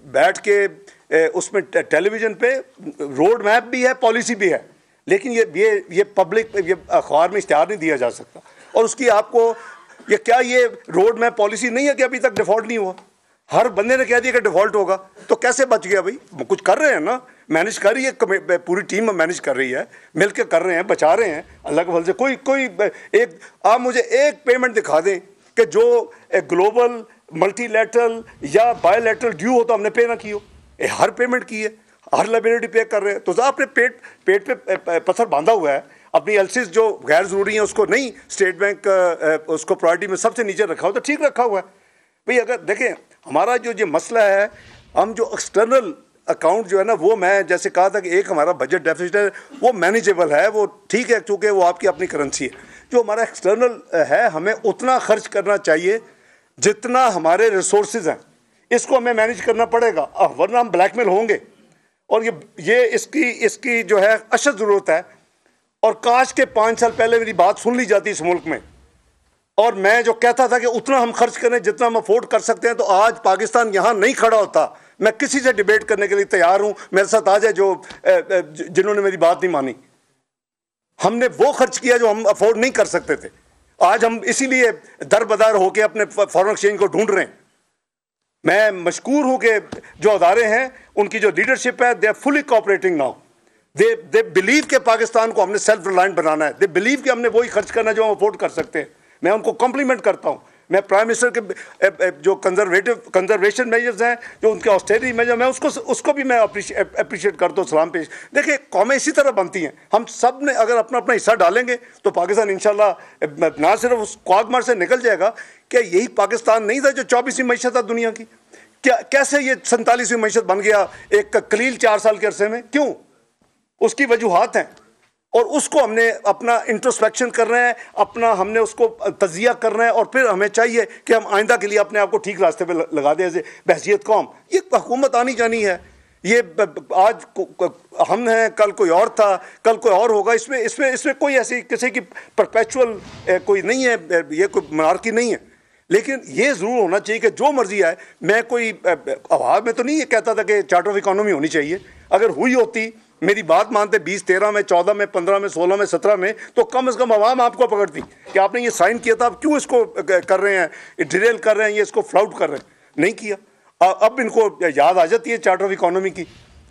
बैठ के उसमें टेलीविज़न पे रोड मैप भी है, पॉलिसी भी है, लेकिन ये पब्लिक ये अखबार में इश्तिहार नहीं दिया जा सकता। और उसकी आपको ये क्या ये रोड मैप पॉलिसी नहीं है कि अभी तक डिफ़ॉल्ट नहीं हुआ? हर बंदे ने कह दिया कि डिफ़ॉल्ट होगा, तो कैसे बच गया भाई? कुछ कर रहे हैं ना, मैनेज कर रही है पूरी टीम, मैनेज कर रही है, मिल के कर रहे हैं, बचा रहे हैं अल्लाह के फल से। कोई एक आप मुझे एक पेमेंट दिखा दें कि जो ग्लोबल मल्टीलैटरल या बायोलैटरल ड्यू हो तो हमने पे ना की हो। हर पेमेंट की है, हर लायबिलिटी पे कर रहे हैं। तो आपने पेट पे पत्थर बांधा हुआ है, अपनी एलसीज जो गैर ज़रूरी है उसको नहीं, स्टेट बैंक उसको प्रायोरिटी में सबसे नीचे रखा हो तो ठीक रखा हुआ है भाई। अगर देखें हमारा जो ये मसला है, हम जो एक्सटर्नल अकाउंट जो है ना, वो मैं जैसे कहा था कि एक हमारा बजट डेफिसिट है, वो मैनेजेबल है, वो ठीक है, चूँकि वो आपकी अपनी करेंसी है। जो हमारा एक्सटर्नल है, हमें उतना खर्च करना चाहिए जितना हमारे रिसोर्सेज हैं, इसको हमें मैनेज करना पड़ेगा, वरना हम ब्लैकमेल होंगे। और ये इसकी जो है अशद ज़रूरत है। और काश के 5 साल पहले मेरी बात सुन ली जाती इस मुल्क में, और मैं जो कहता था कि उतना हम खर्च करें जितना हम अफोर्ड कर सकते हैं, तो आज पाकिस्तान यहाँ नहीं खड़ा होता। मैं किसी से डिबेट करने के लिए तैयार हूँ, मेरे साथ आ जाए जिन्होंने मेरी बात नहीं मानी। हमने वो खर्च किया जो हम अफोर्ड नहीं कर सकते थे। आज हम इसीलिए दरबदर होकर अपने फॉरेन एक्सचेंज को ढूंढ रहे हैं। मैं मशकूर हूँ कि जो अदारे हैं उनकी जो लीडरशिप है, they are fully cooperating now. They believe के पाकिस्तान को हमने सेल्फ रिलायंट बनाना है। दे बिलीव कि हमने वही खर्च करना जो हम अफोर्ड कर सकते हैं। मैं उनको कॉम्प्लीमेंट करता हूँ। मैं प्राइम मिनिस्टर के जो कंजर्वेशन मेजर्स हैं, जो उनके ऑस्टेरिटी मेजर, मैं उसको भी मैं अप्रिशिएट करता हूँ, सलाम पेश। देखिए कौमें इसी तरह बनती हैं। हम सब ने अगर अपना अपना हिस्सा डालेंगे तो पाकिस्तान इंशाल्लाह ना सिर्फ उस क्वागमार से निकल जाएगा। क्या यही पाकिस्तान नहीं था जो 24वीं मईशत था दुनिया की? क्या कैसे ये 47वीं मईशत बन गया एक कलील 4 साल के अरसे में? क्यों? उसकी वजूहात हैं, और उसको हमने अपना इंट्रोस्पेक्शन कर रहे हैं, अपना हमने उसको तजिया कर रहे हैं, और फिर हमें चाहिए कि हम आइंदा के लिए अपने आप को ठीक रास्ते पे लगा दें एज बहसियत कौम। ये हुकूमत आनी जानी है। ये आज हम हैं, कल कोई और था, कल कोई और होगा। इसमें कोई ऐसी किसी की परपेचुअल कोई नहीं है, ये कोई मनार्की नहीं है। लेकिन ये ज़रूर होना चाहिए कि जो मर्जी आए, मैं कोई आवाज़ में तो नहीं ये कहता था कि चार्टर ऑफ इकोनॉमी होनी चाहिए। अगर हुई होती, मेरी बात मानते 20, 13 में, 14 में, 15 में, 16 में, 17 में, तो कम से कम आवाम आपको पकड़ती कि आपने ये साइन किया था, आप क्यों इसको कर रहे हैं, डिरेल कर रहे हैं, ये इसको फ्लाउट कर रहे हैं। नहीं किया। अब इनको याद आ जाती है चार्टर ऑफ इकोनॉमी की।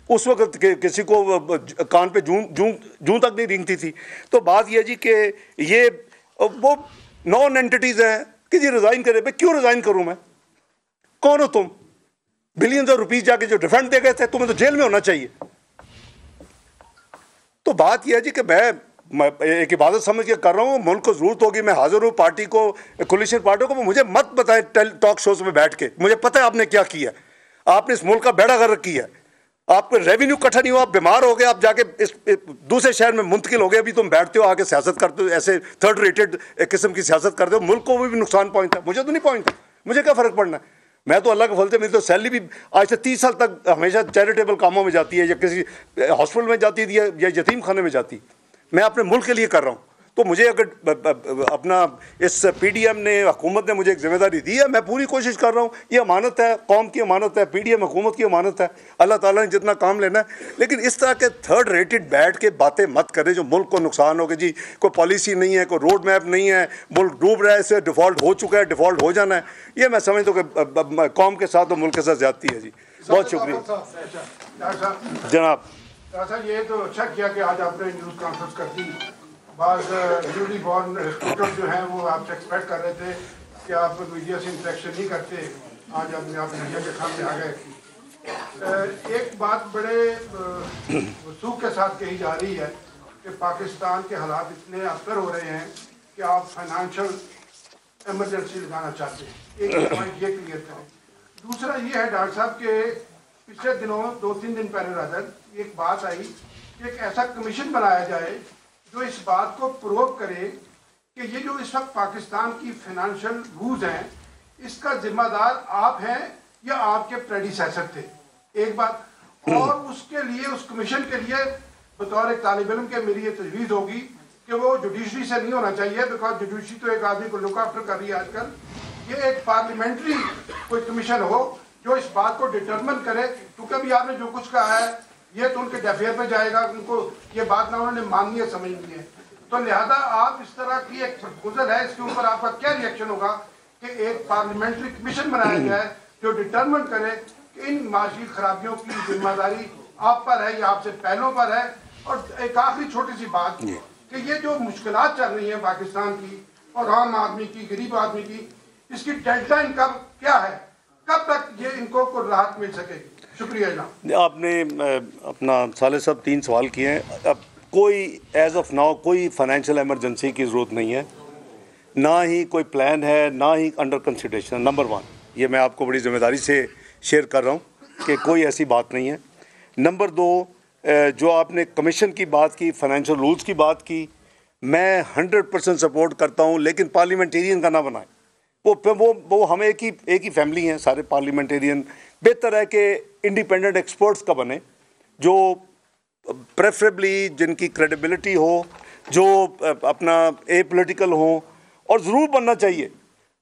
उस वक्त किसी को कान पे जूं तक नहीं रेंगती थी। तो बात यह जी कि ये वो नॉन एंटिटीज़ हैं कि जी रिज़ाइन करे। भाई क्यों रिज़ाइन करूँ मैं? कौन हो तुम? बिलियंस ऑफ रुपीज़ जाके जो डिफेंड दे गए थे, तुम्हें तो जेल में होना चाहिए। तो बात यह है जी कि मैं एक इबादत समझ के कर रहा हूँ। मुल्क को ज़रूरत होगी, मैं हाजिर हूँ पार्टी को, कोलिशन पार्टी को। मुझे मत बताएं टॉक शोज़ में बैठ के, मुझे पता है आपने क्या किया। आपने इस मुल्क का बेड़ा गर्क किया। आपको रेवेन्यू इकट्ठा नहीं हुआ, आप बीमार हो गए, आप जाके इस दूसरे शहर में मुंतकिल हो गए। अभी तुम बैठते हो आके सियासत करते हो, ऐसे थर्ड रेटेड किस्म की सियासत करते हो। मुल्क को भी नुकसान पहुँचता है, मुझे तो नहीं पहुँचता। मुझे क्या फ़र्क पड़ना है? मैं तो अल्लाह के फल से, मेरी तो सैलरी भी आज से 30 साल तक हमेशा चैरिटेबल कामों में जाती है, या किसी हॉस्पिटल में जाती है, या यतीम खाने में जाती। मैं अपने मुल्क के लिए कर रहा हूँ। तो मुझे अगर अपना इस पीडीएम ने, हुकूमत ने मुझे एक जिम्मेदारी दी है, मैं पूरी कोशिश कर रहा हूँ। ये अमानत है, कौम की अमानत है, पीडीएम हुकूमत की अमानत है। अल्लाह ताला ने जितना काम लेना है। लेकिन इस तरह के थर्ड रेटेड बैठ के बातें मत करें जो मुल्क को नुकसान हो। कि जी कोई पॉलिसी नहीं है, कोई रोड मैप नहीं है, मुल्क डूब रहा है, इससे डिफ़ॉल्ट हो चुका है, डिफ़ॉल्ट हो जाना है। ये मैं समझता हूँ कि कौम के साथ और मुल्क के साथ ज़्यादती है। जी बहुत शुक्रिया जनाब। ये तो अच्छा किया कि आज आपने न्यूज़ कॉन्फ्रेंस कर दी। बाज़ न्यूली बॉर्न रिपोर्टर जो हैं वो आपसे एक्सपेक्ट कर रहे थे कि आप मीडिया से इंटरेक्शन नहीं करते। आज आप मीडिया के सामने आ गए। एक बात बड़े वसूख के साथ कही जा रही है कि पाकिस्तान के हालात इतने अबतर हो रहे हैं कि आप फाइनेंशियल एमरजेंसी लगाना चाहते हैं। एक पॉइंट ये क्लियर करें। दूसरा ये है डॉक्टर साहब के पिछले दिनों 2-3 दिन पहले राजद एक बात आई कि एक ऐसा कमीशन बनाया जाए जो इस बात को प्रूव करे कि ये जो इस वक्त पाकिस्तान की फाइनेंशियल रूज हैं, इसका जिम्मेदार आप हैं या आपके प्रेडिसेसर थे। एक बात और उसके लिए, उस कमीशन के लिए बतौर एक तालिब इल्म के मेरी ये तजवीज़ होगी कि वो जुडिशरी से नहीं होना चाहिए, बिकॉज जुडिशरी तो एक आदमी को लुक आफ्टर कर रही है आजकल। ये एक पार्लियामेंट्री कोई कमीशन हो जो इस बात को डिटरमिन करे, क्योंकि अभी आपने जो कुछ कहा है ये तो उनके डेफेयर पे जाएगा, उनको ये बात ना उन्होंने माननी है, समझनी है। तो लिहाजा आप इस तरह की एक प्रपोजल है, इसके ऊपर आपका क्या रिएक्शन होगा कि एक पार्लियामेंट्री कमीशन बनाया जाए जो डिटरमिन करे कि इन माशी खराबियों की जिम्मेदारी आप पर है या आपसे पहलों पर है। और एक आखिरी छोटी सी बात कि ये जो मुश्किलात चल रही हैं पाकिस्तान की और आम आदमी की, गरीब आदमी की, इसकी डेडलाइन कब क्या है, कब तक ये इनको को राहत मिल सकेगी? शुक्रिया जनाब। आपने अपना साले साहब 3 सवाल किए हैं। अब कोई एज ऑफ नाउ कोई फाइनेंशियल इमरजेंसी की ज़रूरत नहीं है, ना ही कोई प्लान है, ना ही अंडर कंसिडरेशन। नंबर 1 ये मैं आपको बड़ी ज़िम्मेदारी से शेयर कर रहा हूँ कि कोई ऐसी बात नहीं है। नंबर 2 जो आपने कमीशन की बात की, फाइनेंशियल रूल्स की बात की, मैं 100% सपोर्ट करता हूँ, लेकिन पार्लियामेंटेरियन का ना बनाए। वो हम एक ही फैमिली हैं सारे पार्लियामेंटेरियन। बेहतर है कि इंडिपेंडेंट एक्सपर्ट्स का बने, जो प्रेफरेबली जिनकी क्रेडिबिलिटी हो, जो अपना एपॉलिटिकल हो, और ज़रूर बनना चाहिए।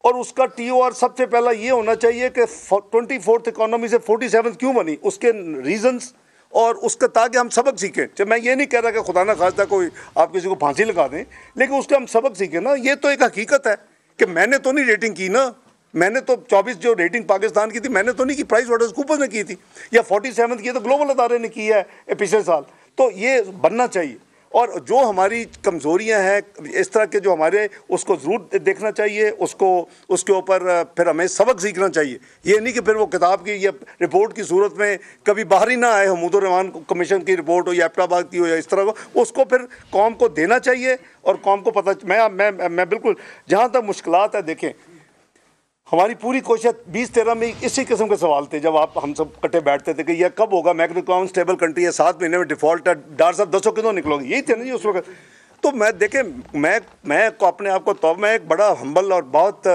और उसका TOR सबसे पहला ये होना चाहिए कि 24th इकोनॉमी से 47th क्यों बनी, उसके रीजंस और उसका, ताकि हम सबक सीखें। जब मैं ये नहीं कह रहा कि खुदा ना खास्ता कोई आप किसी को फांसी लगा दें, लेकिन उसके हम सबक सीखें ना। ये तो एक हकीकत है कि मैंने तो नहीं रेटिंग की ना, मैंने तो 24 जो रेटिंग पाकिस्तान की थी मैंने तो नहीं की, प्राइस वाटर्स कूपर्स ने की थी, या 47th की तो ग्लोबल अदारे ने की है पिछले साल। तो ये बनना चाहिए। और जो हमारी कमज़ोरियां हैं इस तरह के जो हमारे, उसको ज़रूर देखना चाहिए, उसके ऊपर फिर हमें सबक सीखना चाहिए। ये नहीं कि फिर वो किताब की या रिपोर्ट की सूरत में कभी बाहर ही ना आए, हमूदुर रहमान कमीशन की रिपोर्ट हो या एबटाबाद की हो या इस तरह को, उसको फिर कौम को देना चाहिए और कौम को पता। मैं बिल्कुल, जहाँ तक मुश्किलात है, देखें हमारी पूरी कोशिश 2013 में इसी किस्म के सवाल थे, जब हम सब इकट्ठे बैठते थे कि यह कब होगा, मैक्रो इकोनॉमिक स्टेबल कंट्री है, 7 महीने में डिफॉल्ट है, डॉक्टर साहब 200 कितों निकलोगे, यही थे ना जी उस वक्त। तो मैं देखें, मैं अपने आप को, तो मैं एक बड़ा हम्बल और बहुत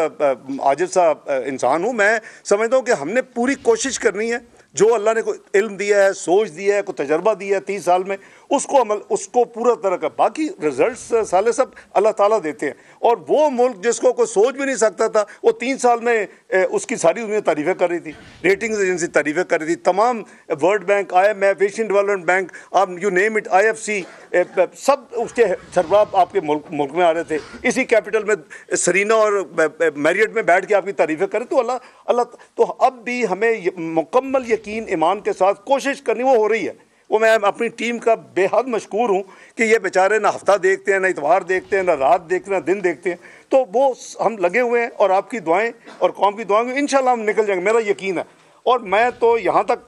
आजिज़ सा इंसान हूँ। मैं समझता हूँ कि हमने पूरी कोशिश करनी है, जो अल्लाह ने कोई इल्म दिया है, सोच दिया है, कोई तजर्बा दिया है 30 साल में, उसको पूरा तरह का, बाकी रिजल्ट्स साले सब अल्लाह ताला देते हैं। और वो मुल्क जिसको कोई सोच भी नहीं सकता था, वो 3 साल में उसकी सारी दुनिया तारीफ़ें कर रही थी, रेटिंग्स एजेंसी तारीफ़ें कर रही थी, तमाम world bank, IMF, Asian development bank, आप यू नेम इट, IFC, सब उसके सरबराह आपके मुल्क में आ रहे थे। इसी कैपिटल में सरीना और मैरियट में बैठ के आपकी तारीफ़ें करें। तो अल्लाह तो अब भी हमें मुकम्मल यकीन ईमान के साथ कोशिश करनी, वो हो रही है। वो मैं अपनी टीम का बेहद मशकूर हूँ कि ये बेचारे ना हफ्ता देखते हैं, ना इतवार देखते हैं, ना रात देखते हैं, ना दिन देखते हैं। तो वो हम लगे हुए हैं, और आपकी दुआएं और कौम की दुआएं, इंशाल्लाह हम निकल जाएंगे, मेरा यकीन है। और मैं तो यहाँ तक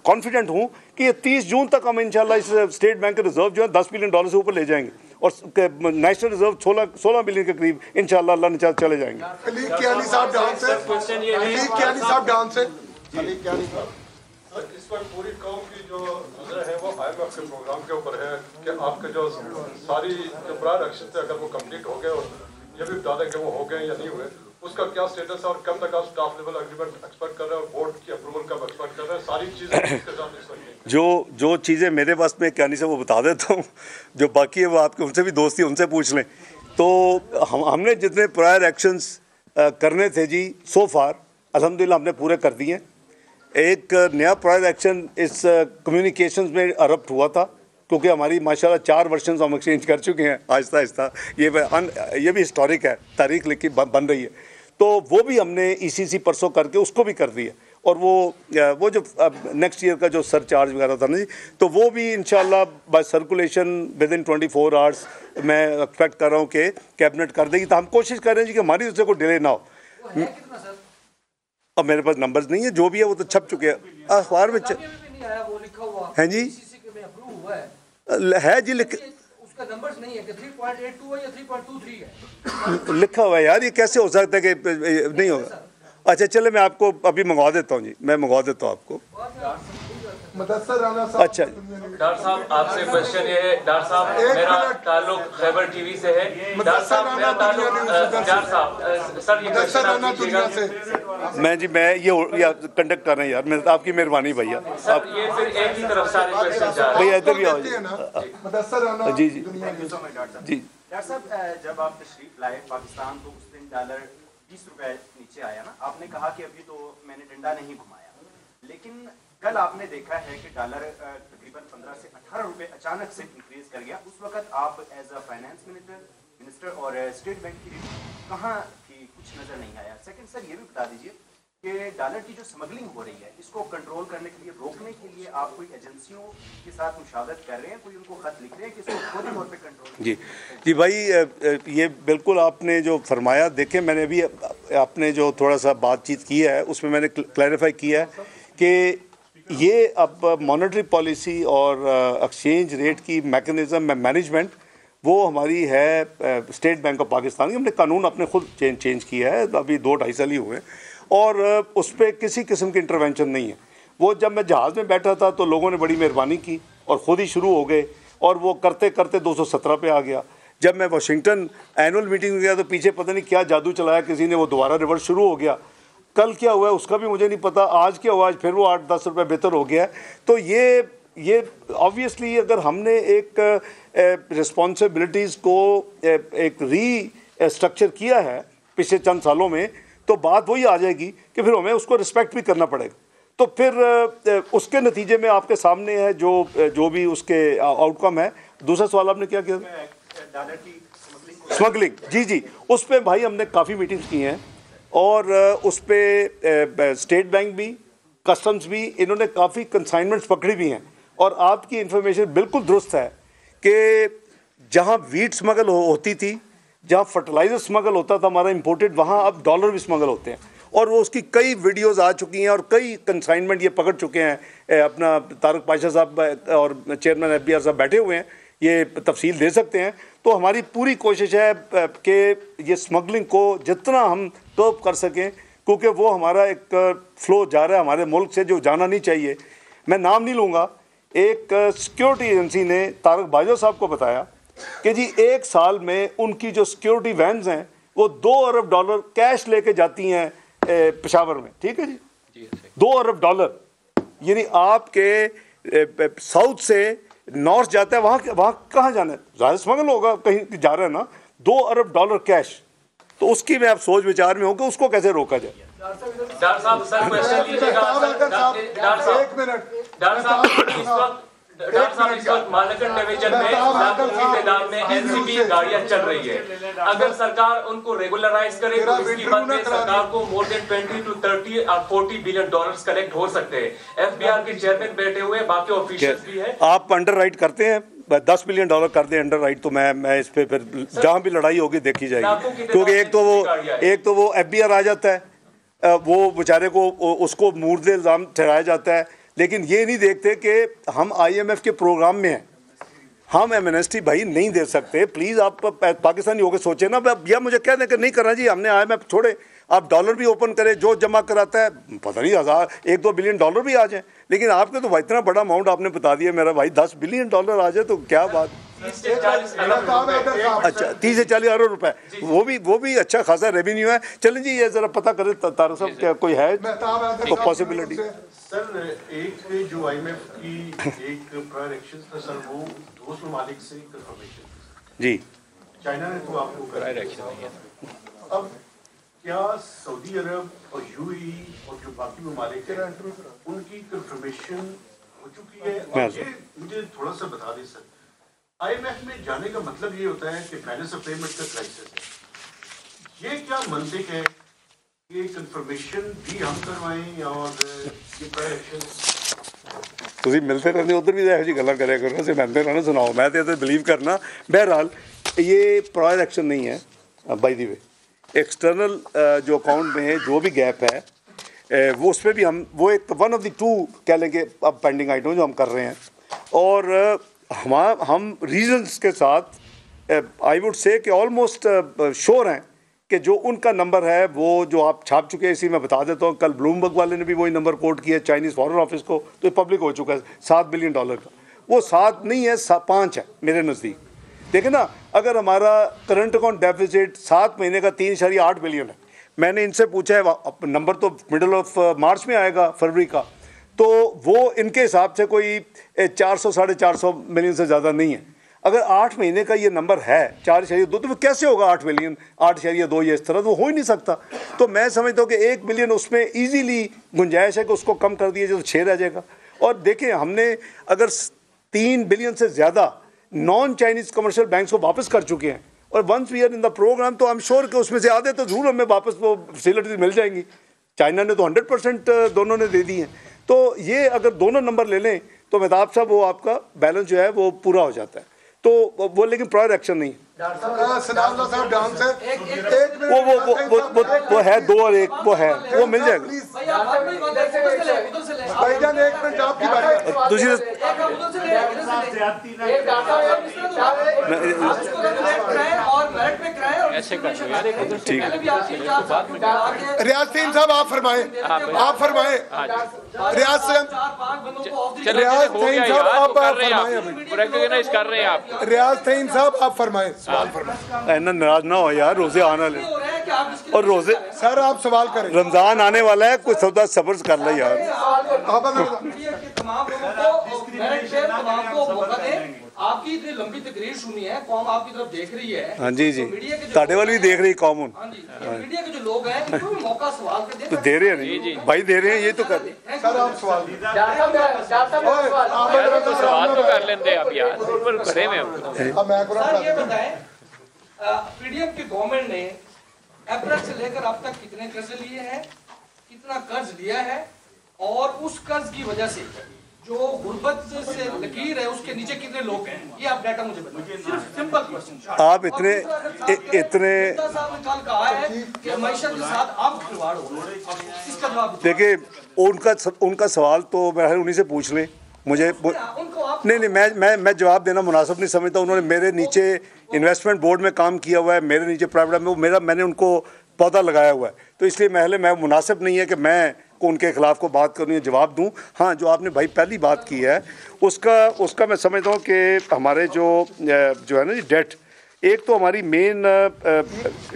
कॉन्फिडेंट हूँ कि ये 30 जून तक हम इंशाल्लाह इस स्टेट बैंक के रिजर्व जो है $10 बिलियन से ऊपर ले जाएंगे, और नेशनल रिजर्व 16 बिलियन के करीब इंशाल्लाह अल्लाह ने चले जाएंगे। इस पर पूरी कौम की जो नजर है वो IMF के प्रोग्राम के ऊपर है कि आपके जो सारी जो प्रायर एक्शन थे, अगर वो कंप्लीट हो गए, और ये भी बता दें कि वो हो गए या नहीं हुए, उसका क्या स्टेटस है, और कब तक आप स्टाफ लेवल एग्रीमेंट एक्सपेक्ट कर रहे हैं, और बोर्ड की अप्रूवल कब एक्सपेक्ट कर रहे हैं, सारी चीज़ें इसके साथ इस वक्त। जो चीज़ें मेरे पास में कहने से वो बता देता हूँ, जो बाकी है वो आपके उनसे भी दोस्ती, उनसे पूछ लें। तो हमने जितने प्रायर एक्शंस करने थे जी, सो फार अल्हम्दुलिल्लाह हमने पूरे कर दिए। एक नया प्रायर एक्शन इस कम्युनिकेशंस में अरप्ट हुआ था, क्योंकि हमारी माशाल्लाह 4 वर्जन्स हम एक्सचेंज कर चुके हैं आहिस्ता आहिस्ता। ये भी हिस्टोरिक है, तारीख लिखी बन रही है। तो वो भी हमने ECC परसों करके उसको भी कर दिया। और वो जो नेक्स्ट ईयर का जो सर चार्ज वगैरह था ना जी, तो वो भी इंशाल्लाह by circulation within 24 hours मैं एक्सपेक्ट कर रहा हूँ कि कैबिनेट कर देगी। तो हम कोशिश कर रहे हैं जी कि हमारी उससे कोई डिले ना हो। अब मेरे पास नंबर्स नहीं है, जो भी है वो तो छप चुके हैं अखबार में। हैं जी, है जी, उसका नंबर्स नहीं है कि 3.82 है या 3.23 है, लिखा हुआ है यार। ये कैसे हो सकता है कि नहीं होगा? अच्छा चले, मैं आपको अभी मंगवा देता हूँ जी, मैं मंगवा देता हूँ आपको। अच्छा डॉक्टर साहब, आपसे क्वेश्चन ये है। डॉक्टर साहब, मेरा ताल्लुक खैबर TV से है। डॉक्टर साहब, मेरा ताल्लुक, डॉक्टर साहब सर ये क्वेश्चन आप कीजिएगा। मैं ये कंडक्ट कर रहे हैं यार, मैं आपकी मेहरबानी भैया। सर ये फिर एक ही तरफ सारे क्वेश्चन जा रहे हैं। भैया इधर भी आओ जी। जी जी जी। डॉक्टर साहब, जब आप तशरीफ लाए पाकिस्तान तो उस दिन $20 नीचे आया ना, आपने कहा कि अभी तो मैंने डंडा नहीं घुमाया, लेकिन कल आपने देखा है कि डॉलर तकरीबन 15 से 18 रुपए अचानक से इंक्रीज कर गया। उस वक्त आप एज अ फाइनेंस मिनिस्टर और स्टेट बैंक की कहाँ थी, कुछ नजर नहीं आया। सेकंड सर, ये भी बता दीजिए कि डॉलर की जो स्मगलिंग हो रही है, इसको कंट्रोल करने के लिए, रोकने के लिए आप कोई एजेंसियों के साथ मुशावरत कर रहे हैं, कोई उनको खत लिख रहे हैं कि इसको फौरी तौर पे कंट्रोल? जी भाई, ये बिल्कुल आपने जो फरमाया, देखें मैंने भी आपने जो थोड़ा सा बातचीत की है उसमें मैंने क्लैरिफाई किया है कि ये अब मॉनेटरी पॉलिसी और एक्सचेंज रेट की मैकेनिज़्म मैनेजमेंट वो हमारी है स्टेट बैंक ऑफ पाकिस्तान की। हमने कानून अपने खुद चेंज किया है, अभी 2-2.5 साल ही हुए, और उस पर किसी किस्म की इंटरवेंशन नहीं है। वो जब मैं जहाज़ में बैठा था तो लोगों ने बड़ी मेहरबानी की और ख़ुद ही शुरू हो गए, और वो करते करते 217 पे आ गया। जब मैं वाशिंगटन एनुअल मीटिंग में गया तो पीछे पता नहीं क्या जादू चलाया किसी ने, वो दोबारा रिवर्स शुरू हो गया। कल क्या हुआ है उसका भी मुझे नहीं पता, आज क्या हुआ, आज फिर वो 8-10 रुपये बेहतर हो गया है। तो ये ऑब्वियसली अगर हमने एक रिस्पॉन्सिबिलिटीज़ को एक रीस्ट्रक्चर किया है पिछले चंद सालों में, तो बात वही आ जाएगी कि फिर हमें उसको रिस्पेक्ट भी करना पड़ेगा। तो फिर उसके नतीजे में आपके सामने है जो भी उसके आउटकम है। दूसरा सवाल आपने क्या किया? स्मगलिंग, जी, उस पर भाई हमने काफ़ी मीटिंग्स की हैं, और उस पर स्टेट बैंक भी, कस्टम्स भी, इन्होंने काफ़ी कंसाइनमेंट्स पकड़ी भी हैं। और आपकी इन्फॉर्मेशन बिल्कुल दुरुस्त है कि जहाँ वीट स्मगल होती थी, जहाँ फर्टिलाइज़र स्मगल होता था हमारा इंपोर्टेड, वहाँ अब डॉलर भी स्मगल होते हैं। और वो उसकी कई वीडियोज़ आ चुकी हैं और कई कंसाइनमेंट ये पकड़ चुके हैं। अपना तारक पाशा साहब और चेयरमैन FBI साहब बैठे हुए हैं, ये तफसील दे सकते हैं। तो हमारी पूरी कोशिश है कि ये स्मगलिंग को जितना हम टॉप कर सकें, क्योंकि वो हमारा एक फ़्लो जा रहा है हमारे मुल्क से जो जाना नहीं चाहिए। मैं नाम नहीं लूँगा, एक सिक्योरिटी एजेंसी ने तारक बाजवा साहब को बताया कि जी 1 साल में उनकी जो सिक्योरिटी वैन्स हैं वो $2 अरब कैश लेके जाती हैं पेशावर में। ठीक है जी, $2 अरब, यानी आपके साउथ से नॉर्थ जाता है, वहाँ कहाँ जाना है? ज़्यादा स्मगल होगा, कहीं जा रहा है ना। $2 अरब कैश, तो उसकी मैं आप सोच विचार में हूँ कि उसको कैसे रोका जाए। डॉक्टर साहब सर क्वेश्चन लीजिएगा। डॉक्टर साहब इस वक्त मालकन डिवीजन में लाखों की तादाद में NCP गाड़ियां चल रही है। अगर सरकार उनको रेगुलराइज करे तो इसकी मद में सरकार को मोर देन 20 to 30 और $40 बिलियन कलेक्ट हो सकते हैं। FBR के चेयरमैन बैठे हुए, बाकी ऑफिशियल्स भी है। आप अंडर राइट करते हैं, $10 बिलियन कर दें अंडर राइट, तो मैं इस पे फिर जहाँ भी लड़ाई होगी देखी जाएगी। क्योंकि एक तो वो FBR आ जाता है, वो बेचारे को उसको मुर्दे इल्ज़ाम ठहराया जाता है, लेकिन ये नहीं देखते कि हम IMF के प्रोग्राम में हैं, हम एमनेस्टी भाई नहीं दे सकते। प्लीज़ आप पाकिस्तानी होकर सोचें ना। या मुझे कह दें कि नहीं करना जी, हमने IMF छोड़े, आप डॉलर भी ओपन करें, जो जमा कराता है पता नहीं 1-2 बिलियन डॉलर भी आ जाए, लेकिन आपके तो इतना बड़ा अमाउंट आपने बता दिया मेरा भाई, $10 बिलियन आ जाए तो क्या बात। अच्छा, 30 से 40 अरब रुपए, वो भी अच्छा खासा रेवेन्यू है। चलें जी, ये जरा पता करें तारक साहब, क्या कोई है तो पॉसिबिलिटी? सर, एक जो IMF की एक प्रायर एक्शन था सर, वो 2 ममालिक से कंफर्मेशन जी, चाइना ने तो आपको प्रायर एक्शन नहीं है। अब क्या सऊदी अरब और UAE और जो बाकी ममालिक हैं उनकी कंफर्मेशन हो चुकी है? ये मुझे थोड़ा सा बता दें सर। IMF में जाने का मतलब ये होता है कि बैलेंस ऑफ पेमेंट का क्राइसिस है। ये क्या मंतिक है कि कंफर्मेशन भी हम करवाएं और ये प्रायर एक्शन? तुम मिलते रहते उधर भी यही गल् करे करो, से मैं ना सुनाओ, मैं तो बिलीव करना। बहरहाल ये प्रायर एक्शन नहीं है। बाय द वे, एक्सटर्नल जो अकाउंट में जो भी गैप है वो उस पर भी हम, वो एक वन ऑफ द 2 कह लेंगे अब पेंडिंग आइटम जो हम कर रहे हैं, और हम रीजन्स के साथ आई वुड से कि ऑलमोस्ट श्योर हैं कि जो उनका नंबर है वो जो आप छाप चुके हैं, इसी में बता देता हूँ। कल ब्लूमबर्ग वाले ने भी वही नंबर कोट किया चाइनीज़ फॉरेन ऑफिस को, तो ये पब्लिक हो चुका है $7 बिलियन का। वो 7 नहीं है, 5 है मेरे नज़दीक। देखें ना, अगर हमारा करंट अकाउंट डेफिसिट 7 महीने का 3.8 बिलियन है, मैंने इनसे पूछा है नंबर तो मिडल ऑफ मार्च में आएगा, फरवरी का, तो वो इनके हिसाब से कोई 400-450 मिलियन से ज़्यादा नहीं है। अगर 8 महीने का ये नंबर है 4.2 तो वो कैसे होगा 8 बिलियन 8.2 ये इस तरह तो हो ही नहीं सकता। तो मैं समझता हूँ कि 1 बिलियन उसमें ईजीली गुंजाइश है कि उसको कम कर दिया जाए तो 6 रह जाएगा। और देखें हमने अगर 3 बिलियन से ज़्यादा नॉन चाइनीज़ कमर्शियल बैंक्स को वापस कर चुके हैं और once we are in the programme तो आई एम श्योर कि उसमें से आधे तो जरूर हमें वापस वो फैसिलिटीज मिल जाएंगी। चाइना ने तो 100% दोनों ने दे दी हैं। तो ये अगर दोनों नंबर ले लें तो मेहताब साहब वो आपका बैलेंस जो है वो पूरा हो जाता है। तो वो लेकिन प्रायर एक्शन नहीं वो है 2 और 1 वो है वो मिल जाएगा। रियाज सईद साहब आप फरमाएं रियाज सईद साहब आप फरमाएं सवाल फरमाएं। नाराज ना हो यार, रोजे आने वाले और रोजे सर आप सवाल करें, रमजान आने वाला है, कुछ सौदा सब्र कर लो यार। आपकी इतनी लंबी तकरीर सुनी है, कौम आपकी तरफ देख रही है। हाँ जी जी, ताड़े वाली भी देख रही कौम। मीडिया के जो लोग हैं इनको भी मौका सवाल कर तो दे रहे हैं नहीं भाई, दे रहे हैं ये तो कर रहे हैं। सर आप सवाल तो कर लेते हैं अब यार, ऊपर खड़े में सर ये बताएं पीडीएम की गवर्नमेंट ने अप्रैल से लेकर अब तक कितने कर्ज लिए हैं, कितना कर्ज लिया है और उस कर्ज की वजह से जो गुर्बत से लकीर है उसके नीचे कितने लोग हैं, ये आप डाटा मुझे बताइए। Simple question. आप इतने साहब ने कल कहा है कि मईशत के साथ आप खिलवाड़ हो रहे हैं, इसका जवाब देखिए। उनका सवाल तो मैं उन्हीं से पूछ लें। मुझे नहीं मैं जवाब देना मुनासिब नहीं समझता। उन्होंने मेरे नीचे इन्वेस्टमेंट बोर्ड में काम किया हुआ है, मेरे नीचे प्राइवेट में मैंने उनको पौधा लगाया हुआ है, तो इसलिए मैं मुनासिब नहीं है कि मैं को उनके खिलाफ को बात करूँ या जवाब दूँ। हाँ, जो आपने भाई पहली बात की है उसका मैं समझता हूँ कि हमारे जो है ना जी डेट, एक तो हमारी मेन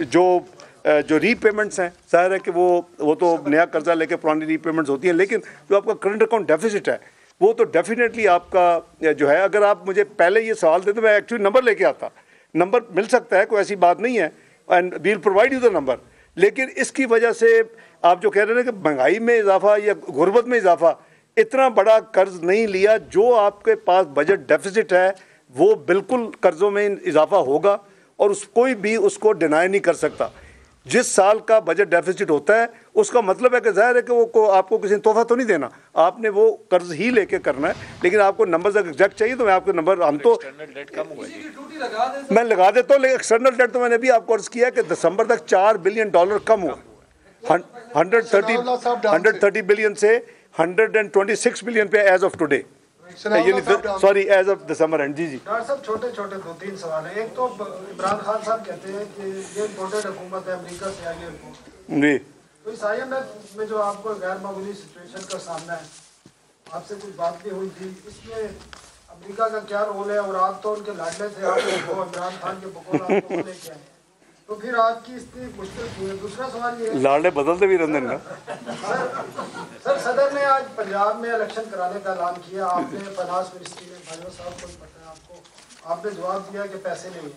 जो रीपेमेंट्स हैं, जाहिर है कि वो तो नया कर्जा लेके पुरानी रीपेमेंट्स होती हैं, लेकिन जो आपका करंट अकाउंट डेफिसिट है वो तो डेफिनेटली आपका जो है, अगर आप मुझे पहले ये सवाल देते मैं एक्चुअली नंबर लेके आता, नंबर मिल सकता है, कोई ऐसी बात नहीं है, and we will provide you the number. लेकिन इसकी वजह से आप जो कह रहे हैं कि महंगाई में इजाफा या गुर्बत में इजाफा, इतना बड़ा कर्ज नहीं लिया। जो आपके पास बजट डेफिसिट है वो बिल्कुल कर्ज़ों में इजाफा होगा और कोई भी उसको डिनाई नहीं कर सकता। जिस साल का बजट डेफिसिट होता है उसका मतलब है कि जाहिर है कि वो आपको किसी ने तोहफा तो नहीं देना, आपने वो कर्ज ही लेके करना है। लेकिन आपको नंबर अगर एग्जैक्ट चाहिए तो मैं आपके नंबर मैं लगा देता हूँ। लेकिन एक्सटर्नल डेट तो मैंने भी आपको अर्ज किया कि दिसंबर तक $4 बिलियन कम हुआ, 130 बिलियन से 126 बिलियन पे as of today, sorry as of December end. जी डॉक्टर साहब छोटे 2-3 सवाल है। एक तो इमरान खान साहब कहते हैं कि ये इम्पोर्टेड हुकूमत है, अमेरिका से आई है जी, तो इस IMF में जो आपको गैर मामूली सिचुएशन का सामना है, आपसे कुछ बात भी हुई थी, इसमें अमेरिका का क्या रोल है? और आप तो उनके लाडले थे, आप इमरान खान के बकौल आपको लेके आए, तो फिर आपकी इतनी मुश्किल क्यों है? दूसरा सवाल ये है, लाडले बदलते भी रहते हैं। सर सदर ने आज पंजाब में इलेक्शन कराने का ऐलान किया, आपने फाइनेंस मिनिस्ट्री में भाजपा साहब को पता है आपको, आपने जवाब दिया कि पैसे नहीं है।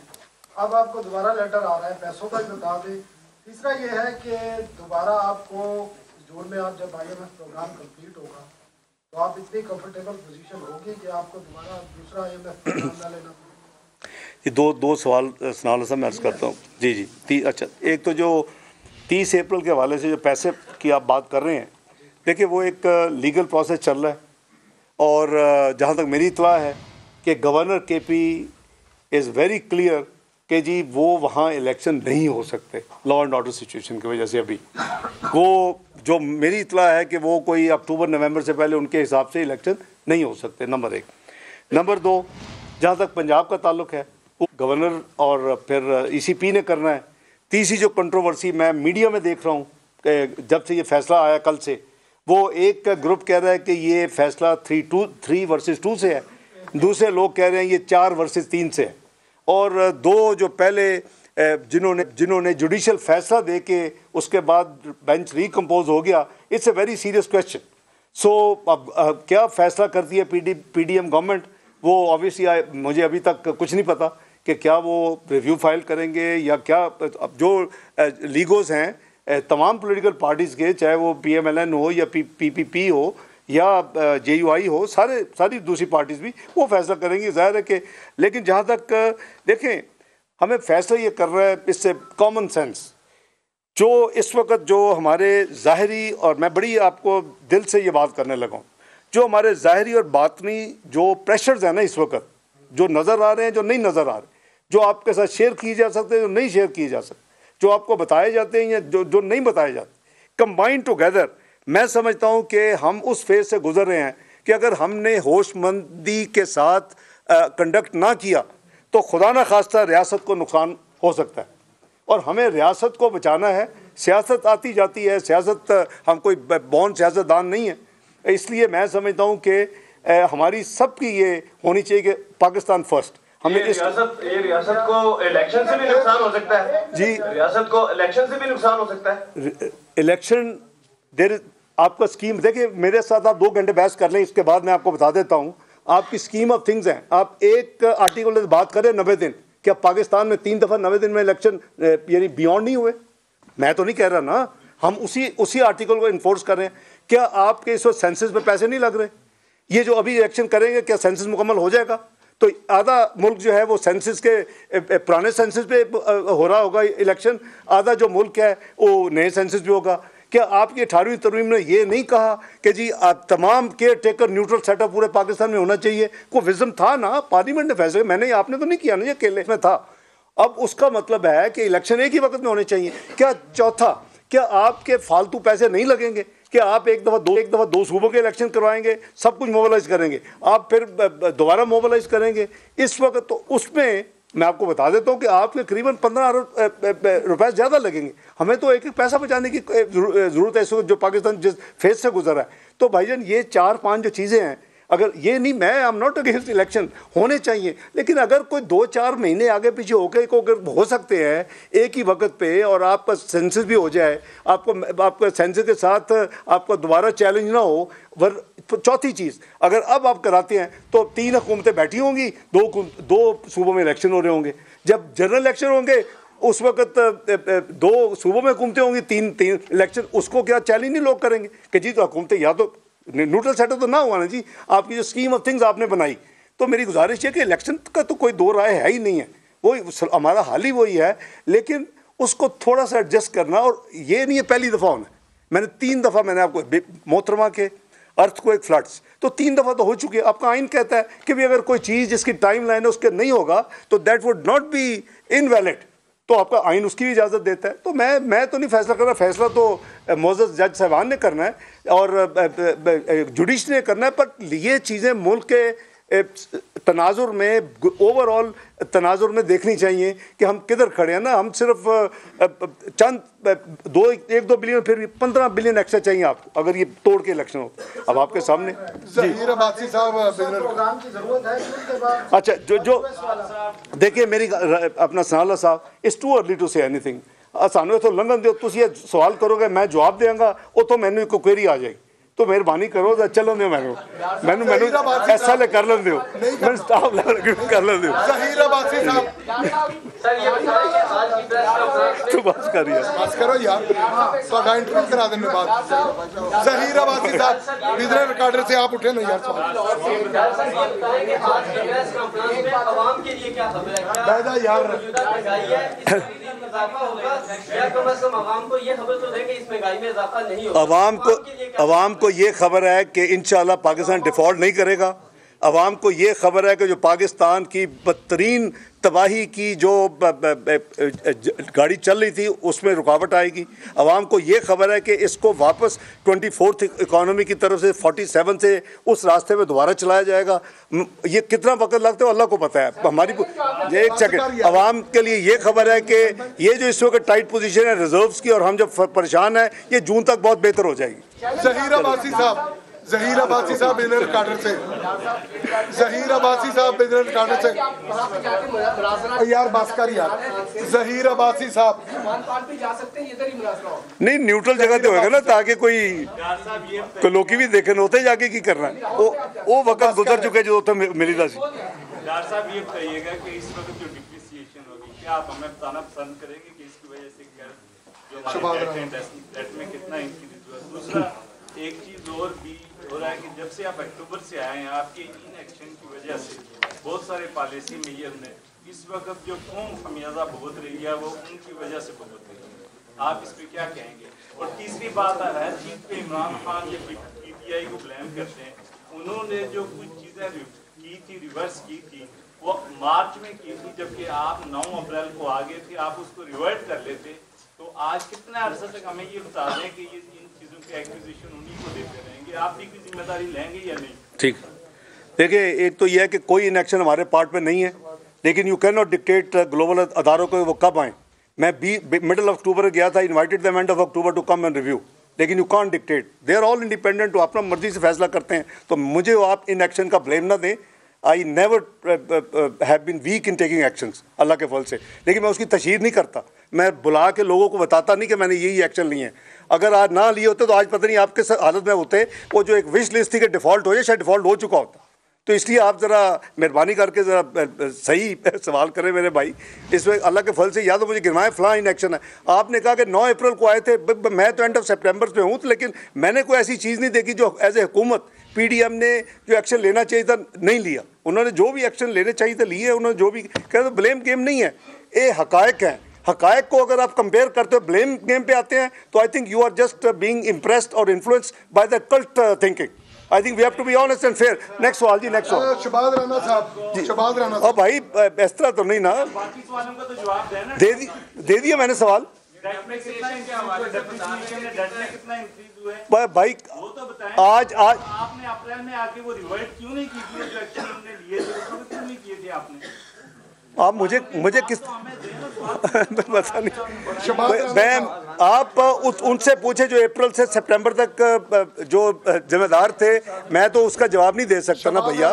अब आपको दोबारा लेटर आ रहा है, पैसों का भी बता दें। तीसरा ये है कि दोबारा आपको जून में आप जब IMF प्रोग्राम कंप्लीट होगा तो आप इतनी कंफर्टेबल पोजीशन होगी कि आपको दोबारा दूसरा IMF प्रोग्राम ना लेना। ये दो सवाल सनाल साहब मैं अर्ज़ करता हूँ। जी अच्छा, एक तो जो 30 अप्रैल के हवाले से जो पैसे की आप बात कर रहे हैं, देखिए वो एक लीगल प्रोसेस चल रहा है और जहाँ तक मेरी इत्तला है कि governor KP is very clear कि जी वो वहाँ इलेक्शन नहीं हो सकते लॉ एंड ऑर्डर सिचुएशन की वजह से। अभी वो जो मेरी इत्तला है कि वो कोई अक्टूबर-नवंबर से पहले उनके हिसाब से इलेक्शन नहीं हो सकते, नंबर 1। नंबर 2, जहाँ तक पंजाब का ताल्लुक है वो गवर्नर और फिर ECP ने करना है। तीसरी जो कंट्रोवर्सी मैं मीडिया में देख रहा हूँ कि जब से ये फैसला आया कल से, वो एक ग्रुप कह रहा है कि ये फैसला 3 वर्सेस 2 से है, दूसरे लोग कह रहे हैं ये 4 वर्सेस 3 से है, और 2 जो पहले जिन्होंने जुडिशल फैसला दे के उसके बाद बेंच रिकम्पोज हो गया। It's a very serious question. So अब क्या फैसला करती है PDM गवर्नमेंट, वो ऑब्वियसली मुझे अभी तक कुछ नहीं पता कि क्या वो रिव्यू फाइल करेंगे या क्या। अब जो लीगोज हैं तमाम पॉलिटिकल पार्टीज़ के, चाहे वो PMLN हो या PPP हो या JUI हो, सारी दूसरी पार्टीज़ भी वो फैसला करेंगी, ज़ाहिर है कि। लेकिन जहाँ तक देखें, हमें फैसला ये कर रहा है इससे कॉमन सेंस, जो इस वक्त जो हमारे ज़ाहरी, और मैं बड़ी आपको दिल से ये बात करने लगा हूँ, जो हमारे ज़ाहरी और बातनी जो प्रेशर्स हैं ना इस वक्त, जो नज़र आ रहे हैं, जो नहीं नज़र आ रहे, जो आपके साथ शेयर किए जा सकते हैं, जो नहीं शेयर किए जा सकते, जो आपको बताए जाते हैं या जो नहीं बताए जाते, कंबाइन टुगेदर, मैं समझता हूँ कि हम उस फेज से गुजर रहे हैं कि अगर हमने होशमंदी के साथ कंडक्ट ना किया तो खुदा न खास्ता रियासत को नुकसान हो सकता है, और हमें रियासत को बचाना है। सियासत आती जाती है, सियासत, हम कोई बॉन्ड सियासतदान नहीं है, इसलिए मैं समझता हूँ कि हमारी सबकी ये होनी चाहिए कि पाकिस्तान फर्स्ट। हमने ये रियासत को इलेक्शन से भी नुकसान हो सकता है जी, रियासत को इलेक्शन से भी नुकसान हो सकता है। इलेक्शन आपका स्कीम देखिए, मेरे साथ आप 2 घंटे बहस कर लें, इसके बाद मैं आपको बता देता हूँ आपकी स्कीम ऑफ थिंग्स हैं। आप एक आर्टिकल से बात करें 90 दिन, क्या पाकिस्तान में 3 दफ़ा 90 दिन में इलेक्शन यानी बियॉन्ड नहीं हुए? मैं तो नहीं कह रहा ना, हम उसी आर्टिकल को इन्फोर्स कर रहे हैं। क्या आपके इस वक्त सेंसस पे पैसे नहीं लग रहे? ये जो अभी इलेक्शन करेंगे, क्या सेंसस मुकम्मल हो जाएगा? तो आधा मुल्क जो है वो सेंसस के पुराने सेंसस पे हो रहा होगा इलेक्शन, आधा जो मुल्क है वो नए सेंसस पे होगा। क्या आपकी 18वीं तरमीम ने ये नहीं कहा कि जी आप तमाम केयर टेकर न्यूट्रल सेटअप पूरे पाकिस्तान में होना चाहिए? कोई विजन था ना, पार्लियामेंट ने फैसले, मैंने आपने तो नहीं किया ना, ये अकेले में था। अब उसका मतलब है कि इलेक्शन एक ही वक्त में होने चाहिए। क्या चौथा, क्या आपके फालतू पैसे नहीं लगेंगे? कि आप एक दफ़ा दो सूबों के इलेक्शन करवाएंगे, सब कुछ मोबिलाइज करेंगे, आप फिर दोबारा मोबिलाइज करेंगे इस वक्त? तो उसमें मैं आपको बता देता हूँ कि आपके करीबन 15 अरब रुपए ज़्यादा लगेंगे। हमें तो एक पैसा बचाने की ज़रूरत है इस वक्त जो पाकिस्तान जिस फेज से गुजरा है। तो भाईजान ये 4-5 जो चीज़ें हैं, अगर ये नहीं, मैं I am not against election, होने चाहिए, लेकिन अगर कोई 2-4 महीने आगे पीछे होकर को अगर हो सकते हैं एक ही वक्त पे, और आपका सेंसस भी हो जाए, आपका सेंसस के साथ आपका दोबारा चैलेंज ना हो। चौथी चीज़, अगर अब आप कराते हैं तो 3 हुकूमतें बैठी होंगी, 2 सूबों में इलेक्शन हो रहे होंगे। जब जनरल इलेक्शन होंगे उस वक्त 2 सूबों में हुकूमतें होंगी, 3 इलेक्शन, उसको क्या चैलेंज नहीं लोग करेंगे कि जी तो हुकूमतें या तो न्यूट्रल सेटअप तो ना हुआ ना जी। आपकी जो स्कीम ऑफ थिंग्स आपने बनाई, तो मेरी गुजारिश है कि इलेक्शन का तो कोई 2 राय है ही नहीं है, वो हमारा हाल ही वही है, लेकिन उसको थोड़ा सा एडजस्ट करना। और ये नहीं है पहली दफ़ा होना, मैंने 3 दफ़ा मैंने आपको मोहतरमा के अर्थक्वेक फ्लड्स तो 3 दफ़ा तो हो चुके हैं। आपका आइन कहता है कि भी अगर कोई चीज़ जिसकी टाइम लाइन है उसके नहीं होगा तो that would not be invalid, तो आपका आइन उसकी भी इजाज़त देता है। तो मैं तो नहीं फैसला कर रहा, फैसला तो मोअज़्ज़ज़ जज साहबान ने करना है और जुडिशरी ने करना है। पर ये चीज़ें मुल्क के तनाजुर में, ओवरऑल तनाजुर में देखनी चाहिए कि हम किधर खड़े हैं ना। हम सिर्फ चंद 1-2 बिलियन, फिर भी 15 बिलियन एक्स्ट्रा चाहिए आपको अगर ये तोड़ के इलेक्शन हो। अब आपके सामने अच्छा जो देखिए मेरी अपना सनाला साहब, it's too early to say anything. सानू तो लंघन दो, तुम ये सवाल करोगे मैं जवाब देंगा, वो तो मैनू एक क्वेरी आ जाएगी। तो मेहरबानी करो चलन दो, मैनू ऐसा ले कर लें दो, मैं स्टाफ कर लें दो। तो बस करिए, बस करो यार, तो इंटरव्यू करा देने बाद ज़हीर अब्बासी साहब विजनर रिकॉर्डर से आप उठे ना यार। बैदा यार अवाम को ये खबर है कि इंशाल्लाह पाकिस्तान डिफ़ॉल्ट नहीं करेगा। अवाम को ये खबर है कि जो पाकिस्तान की बदतरीन तबाही की जो गाड़ी चल रही थी उसमें रुकावट आएगी। अवाम को ये खबर है कि इसको वापस 24th इकॉनमी की तरफ से 47 से उस रास्ते में दोबारा चलाया जाएगा। ये कितना वक्त लगता है अल्लाह को पता है। हमारी एक सेकंड, अवाम के लिए ये खबर है कि ये जो इस वक्त टाइट पोजीशन है रिजर्व्स की और हम जब परेशान हैं, ये जून तक बहुत बेहतर हो जाएगी। ज़हीर अब्बासी साहब जहीर अब्बासी साहब बिजनेस रिकॉर्डर से, जहीर अब्बासी साहब बिजनेस रिकॉर्डर से, यार बस कर यार, जहीर अब्बासी साहब नहीं न्यूट्रल जगह पे होगा ना, ताकि कोई लोग भी देखे होते जाके की करना है, वो वक्त गुजर चुके जो तो मेरी दासी। डॉक्टर साहब ये बताइएगा कि इस वक्त जो डिप्रिसिएशन होगी, क्या आप हमें बताना पसंद करेंगे कि इसकी वजह से जो हमारे डेट में कितना इंक्रीज हुआ? दूसरा एक चीज और भी हो रहा है कि जब से आप अक्टूबर से आए हैं, आपके इन एक्शन की वजह से बहुत सारे पॉलिसी मेजर ने इस वक्त जो कौम खमियाजा भुगत रही है वो उनकी वजह से भुगत रही है, आप इस पर क्या कहेंगे? और तीसरी बात हर चीज पे इमरान खान या PTI को ब्लेम करते हैं, उन्होंने जो कुछ चीजें की थी, रिवर्स की थी, वो मार्च में की थी, जबकि आप 9 अप्रैल को आ गए थे, आप उसको रिवर्ट कर लेते। तो आज कितना अर्सा तक हमें ये बता दें कि ये इन चीज़ों की एक्विजिशन उन्हीं को देते रहेंगे, आप भी कोई जिम्मेदारी लेंगे या नहीं? ठीक, देखिए एक तो यह है कि कोई इनेक्शन हमारे पार्ट में नहीं है, लेकिन you can not dictate global अदारों को वो कब आएँ। मैं मिडल अक्टूबर गया था, invited the end of October to come and review, लेकिन you can't dictate, they are all independent, वो अपना मर्जी से फैसला करते हैं। तो मुझे आप इन एक्शन का ब्लेम ना दें। I never have been weak in taking actions, अल्लाह के फल से, लेकिन मैं उसकी तशहीर नहीं करता। मैं बुला के लोगों को बताता नहीं कि मैंने यही एक्शन लिए हैं। अगर आज ना लिए होते तो आज पता नहीं आपके हालत में होते, वो जो एक विश लिस्ट थी कि डिफ़ॉल्ट हो जाए, शायद डिफ़ॉल्ट हो चुका होता। तो इसलिए आप ज़रा मेहरबानी करके ज़रा सही सवाल करें मेरे भाई। इसमें अल्लाह के फल से या तो मुझे गिरवाएं फलां इन एक्शन है। आपने कहा कि 9 अप्रैल को आए थे, मैं तो एंड ऑफ सितंबर पे हूँ, लेकिन मैंने कोई ऐसी चीज़ नहीं देखी जो एज ए हुकूमत PDM ने जो एक्शन लेना चाहिए था नहीं लिया। उन्होंने जो भी एक्शन लेने चाहिए थे लिए, उन्होंने जो भी कहा, तो ब्लेम गेम नहीं है, ये हकायक हैं। हकायक को अगर आप कंपेयर करते हो ब्लेम गेम पे आते हैं, तो I think you are just being impressed और influenced by the cult thinking. I think we have to be honest and fair. Next सवाल जी, नेक्स्ट सवाल। शहबाज राना साहब, शहबाज राना साहब, भाई इस तरह तो नहीं ना, बाकी सवालों का तो जवाब देना, दे दिया मैंने सवाल। भाई वो तो बताएं, आज आपने अप्रैल में आके वो रिवर्ट क्यों नहीं की थी, जो एक्शन उन्होंने लिए थे उसको क्यों नहीं किए थे आपने? आप मुझे किस पता नहीं, मैं आप उनसे पूछे जो अप्रैल से सितंबर तक जो जिम्मेदार थे, मैं तो उसका जवाब नहीं दे सकता ना भैया।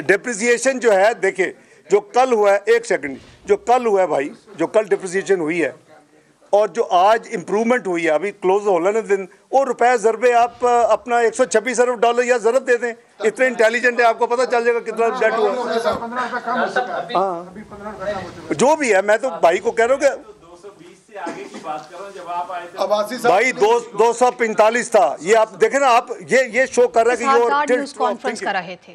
डिप्रिसिएशन जो है, देखिए जो कल हुआ है, एक सेकंड, जो कल हुआ है भाई, जो कल डिप्रिसिएशन हुई है और जो आज इम्प्रूवमेंट हुई है, अभी क्लोज होने दिन, वो रुपए ज़रबे आप अपना $126 अरब या ज़रब दे दें। इतने इंटेलिजेंट है, आपको पता चल जाएगा कितना डेट हुआ। हाँ, जो भी है, मैं तो भाई को कह रहा हूँ कि 220 से आगे की बात करो, जब आप आए थे भाई 245 था। ये आप देखें ना, आप ये शो कर रहे हैं कि न्यूज़ कॉन्फ्रेंस कर रहे थे।